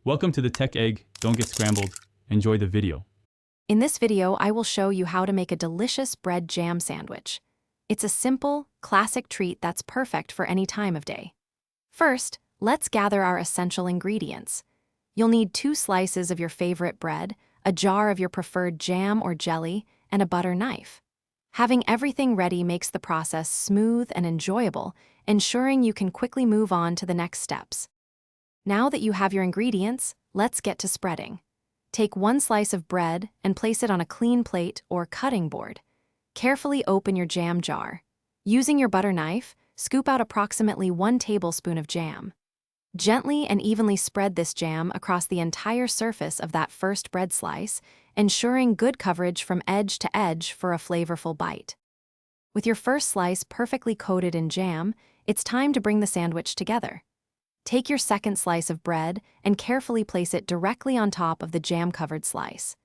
Welcome to the Tech Egg. Don't get scrambled. Enjoy the video. In this video, I will show you how to make a delicious bread jam sandwich. It's a simple, classic treat that's perfect for any time of day. First, let's gather our essential ingredients. You'll need 2 slices of your favorite bread, a jar of your preferred jam or jelly, and a butter knife. Having everything ready makes the process smooth and enjoyable, ensuring you can quickly move on to the next steps. Now that you have your ingredients, let's get to spreading. Take 1 slice of bread and place it on a clean plate or cutting board. Carefully open your jam jar. Using your butter knife, scoop out approximately 1 tablespoon of jam. Gently and evenly spread this jam across the entire surface of that first bread slice, ensuring good coverage from edge to edge for a flavorful bite. With your first slice perfectly coated in jam, it's time to bring the sandwich together. Take your second slice of bread and carefully place it directly on top of the jam-covered slice.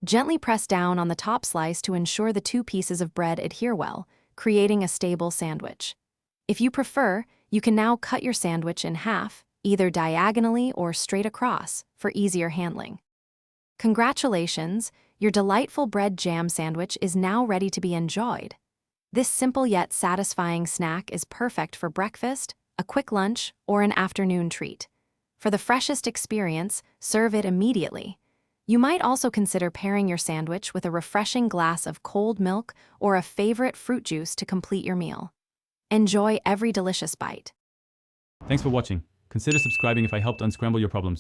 Gently press down on the top slice to ensure the 2 pieces of bread adhere well, creating a stable sandwich. If you prefer, you can now cut your sandwich in half, either diagonally or straight across, for easier handling. Congratulations, your delightful bread jam sandwich is now ready to be enjoyed. This simple yet satisfying snack is perfect for breakfast, a quick lunch, or an afternoon treat. For the freshest experience, serve it immediately. You might also consider pairing your sandwich with a refreshing glass of cold milk or a favorite fruit juice to complete your meal. Enjoy every delicious bite. Thanks for watching. Consider subscribing if I helped unscramble your problems.